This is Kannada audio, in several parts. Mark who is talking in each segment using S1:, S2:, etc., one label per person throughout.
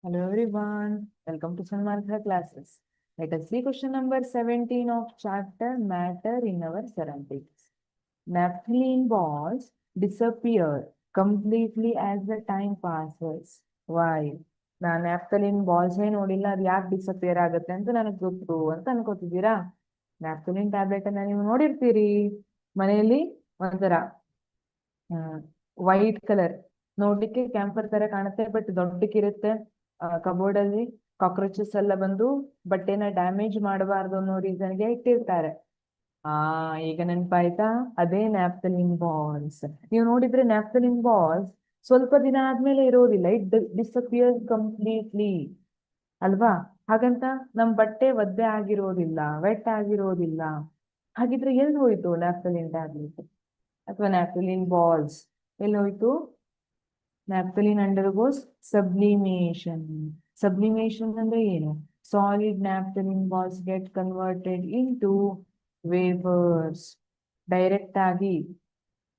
S1: Hello everyone, welcome to Sanmartha classes. Let us see question number 17 of chapter Matter in our Surroundings. Naphthalene balls disappear completely as the time passes. Why? ನಾನು ನ್ಯಾಪ್ಥಲಿನ್ ಬಾಲ್ಸೇ ನೋಡಿಲ್ಲ, ಅದು ಯಾಕೆ ಡಿಸಪಿಯರ್ ಆಗುತ್ತೆ ಅಂತ ನನಗೆ ಗೊತ್ತು ಅಂತ ಅನ್ಕೋತಿದ್ದೀರಾ? ನ್ಯಾಪ್ಥಲಿನ್ ಟ್ಯಾಬ್ಲೆಟ್ ಅನ್ನ ನೀವು ನೋಡಿರ್ತೀರಿ ಮನೆಯಲ್ಲಿ, ಒಂಥರ ವೈಟ್ ಕಲರ್, ನೋಡ್ಲಿಕ್ಕೆ ಕ್ಯಾಂಪರ್ ತರ ಕಾಣುತ್ತೆ, ಬಟ್ ದೊಡ್ಡಕ್ಕಿರುತ್ತೆ. ಕಬೋರ್ಡ್ ಅಲ್ಲಿ ಕಾಕ್ರೋಚಸ್ ಎಲ್ಲ ಬಂದು ಬಟ್ಟೆನ ಡ್ಯಾಮೇಜ್ ಮಾಡಬಾರ್ದು ಅನ್ನೋ ರೀಸನ್ಗೆ ಇಟ್ಟಿರ್ತಾರೆ. ಈಗ ನೆನಪಾಯ್ತಾ? ಅದೇ ನ್ಯಾಪ್ಥಲಿನ್ ಬಾಲ್ಸ್. ನೀವು ನೋಡಿದ್ರೆ ನ್ಯಾಪ್ಥಲಿನ್ ಬಾಲ್ಸ್ ಸ್ವಲ್ಪ ದಿನ ಆದ್ಮೇಲೆ ಇರೋದಿಲ್ಲ, ಇಟ್ ಡಿಸಪಿಯರ್ ಕಂಪ್ಲೀಟ್ಲಿ ಅಲ್ವಾ? ಹಾಗಂತ ನಮ್ ಬಟ್ಟೆ ಒದ್ದೆ ಆಗಿರೋದಿಲ್ಲ, ವೆಟ್ ಆಗಿರೋದಿಲ್ಲ. ಹಾಗಿದ್ರೆ ಎಲ್ಲಿ ಹೋಯ್ತು ನ್ಯಾಪ್ಥಲಿನ್ ಟ್ಯಾಬ್ಲೆಟ್ ಅಥವಾ ನ್ಯಾಪ್ಥಲಿನ್ ಬಾಲ್ಸ್? ಎಲ್ಲಿ ಹೋಯ್ತು? Naphthalene undergoes sublimation. Sublimation ಅಂದ್ರೆ ಏನು? Solid naphthalene balls get converted into vapors. Direct ಆಗಿ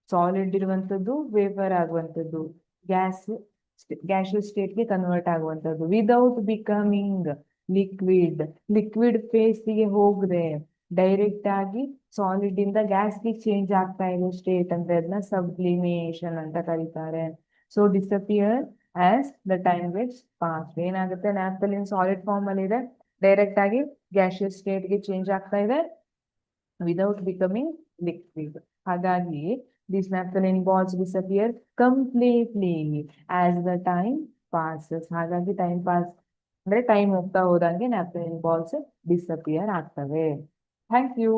S1: ಸಾಲಿಡ್ ಇರುವಂತದ್ದು ವೇಪರ್ ಆಗುವಂತದ್ದು, ಗ್ಯಾಸಿಯಸ್ ಸ್ಟೇಟ್ಗೆ ಕನ್ವರ್ಟ್ ಆಗುವಂತದ್ದು ವಿದೌಟ್ ಬಿಕಮಿಂಗ್ ಲಿಕ್ವಿಡ್. ಲಿಕ್ವಿಡ್ ಫೇಸ್ಗೆ ಹೋಗದೆ ಡೈರೆಕ್ಟ್ ಆಗಿ ಸಾಲಿಡ್ ಇಂದ ಗ್ಯಾಸ್ಗೆ ಚೇಂಜ್ ಆಗ್ತಾ ಇರೋ ಸ್ಟೇಟ್ ಅಂದ್ರೆ ಅದನ್ನ ಸಬ್ಲಿಮೇಷನ್ ಅಂತ ಕರೀತಾರೆ. So disappear as the time gets pass. ಏನಾಗುತ್ತೆ? ನ್ಯಾಪ್ಥಲಿನ್ ಸಾಲಿಡ್ ಫಾರ್ಮ್ ಅಲ್ಲಿ ಇದೆ, ಡೈರೆಕ್ಟ್ ಆಗಿ ಗ್ಯಾಸಿಯಸ್ ಸ್ಟೇಟ್ಗೆ ಚೇಂಜ್ ಆಗ್ತಾ ಇದೆ ವಿದೌಟ್ ಬಿಕಮಿಂಗ್ ಲಿಕ್ವಿಡ್. ಹಾಗಾಗಿ these naphthalene balls disappear completely as the time passes. ಹಾಗಾಗಿ ಟೈಮ್ ಪಾಸ್ ಅಂದ್ರೆ ಟೈಮ್ ಹೋಗ್ತಾ ಹೋದಂಗೆ naphthalene balls ಡಿಸಪಿಯರ್ ಆಗ್ತವೆ. Thank you.